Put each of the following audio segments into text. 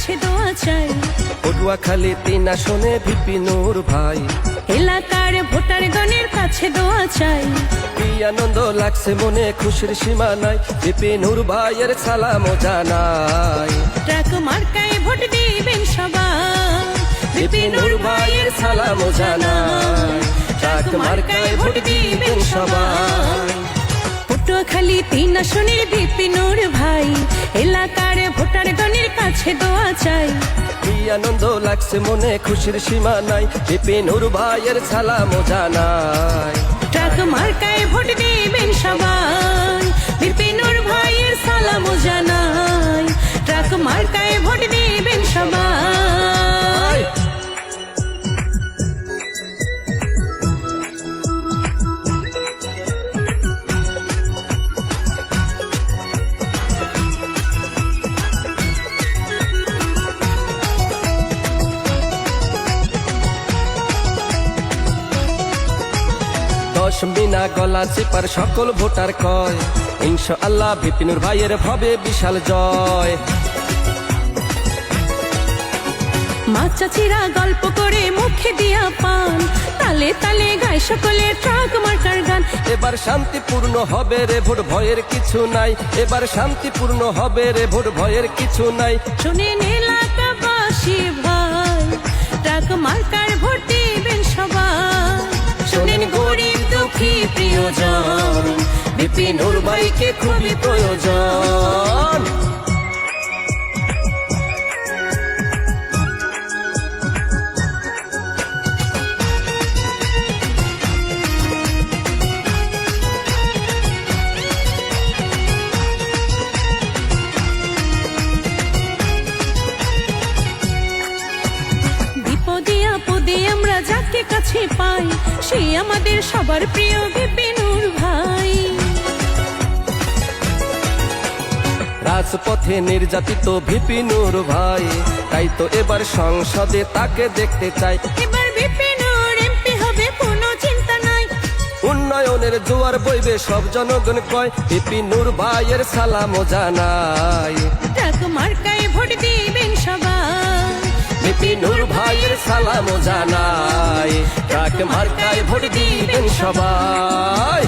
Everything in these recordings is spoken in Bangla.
কাছে দোয়া চাই। পটুয়াখালী 3 আসনে ভিপি নূর ভাই, এলাকার ভোটারগণের কাছে দোয়া চাই। কি আনন্দ লাগছে মনে, খুশির সীমা নাই, ভিপি নূর ভাইয়ের সালাম জানাই। ট্রাক মার্কায় ভোট দিবেন সবাই, ভিপি নূর ভাইয়ের সালাম জানাই। ট্রাক মার্কায় ভোট দিবেন সবাই। পটুয়াখালী 3 আসনের ভিপি নূর ভাই, এলাকার ভোটারগণের কাছে দোয়া চাই। কি আনন্দ লাগছে মনে, খুশির সীমা নাই, ভিপি নূর ভাইয়ের সালাম জানাই। ট্রাক মার্কায় ভোট দিবেন সবাই, ভিপি নূর ভাইয়ের সালাম জানাই। ট্রাক মার্কায় ভোট দিবেন সবাই। মিনা গলা চেপার সকল ভোটার কয়, ইনশাআল্লাহ ভিপি নূর ভাইয়ের হবে বিশাল জয়। মা চাচিরা গল্প করে মুখে দিয়া পান, তালে তালে গায় সকলে ট্রাক মার্কার গান। এবার শান্তিপূর্ণ হবে রে ভোট, ভয়ের কিছু নাই, এবার শান্তিপূর্ণ হবে রে ভোট, ভয়ের কিছু নাই। শুনেন এলাকাবাসী ভাই, ট্রাক মার্কার ভোট দিবেন সবাই। শুনেন গরিব দুঃখী প্রিয়জন, ভিপি নূর ভাইকে খুবই প্রয়োজন। বিপদে আপদে আমরা যাকে কাছে পাই, সে আমাদের সবার প্রিয় ভিপি নূর ভাই। রাজপথে নির্যাতিত ভিপি নূর ভাই, তাই তো এবার সংসদে তাকে দেখতে চাই। এবার ভিপি নূর এমপি হবে, কোনো চিন্তা নাই। উন্নয়নের জোয়ার বইবে সব জনগণ কয়, ভিপি নূর ভাইয়ের সালাম জানাই। ট্রাক মার্কায় ভোট দিবেন সবাই, ভিপি নূর ভাইয়ের সালাম জানাই। ট্রাক মার্কায় ভোট দিবেন সবাই।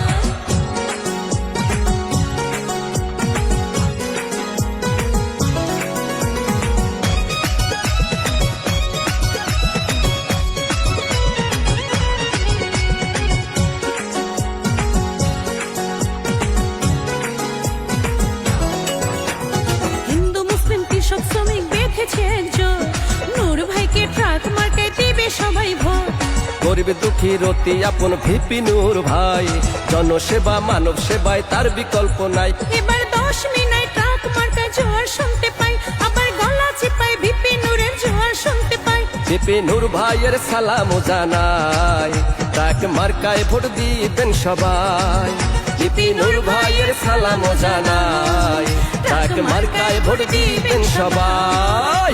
হিন্দু মুসলিম কৃষক শ্রমিক বেঁধেছে একজন, নূর ভাইকে ট্রাক মার্কায় দিবে সবাই ভোট। গরিব দুঃখী রতি আপন ভিপি নূর ভাই, জনসেবা মানব সেবায় তার বিকল্প নাই। এবার 10 মিনিট ট্রাক মার্কায় জোয়ার শুনতে পাই, আবার গলা চিপায় ভিপি নূরের জোয়ার শুনতে পাই। ভিপি নূর ভাইয়ের সালাম জানাই। ট্রাক মার্কায় ভোট দিবেন সবাই, ভিপি নূর ভাইয়ের সালাম জানাই। ট্রাক মার্কায় ভোট দিবেন সবাই।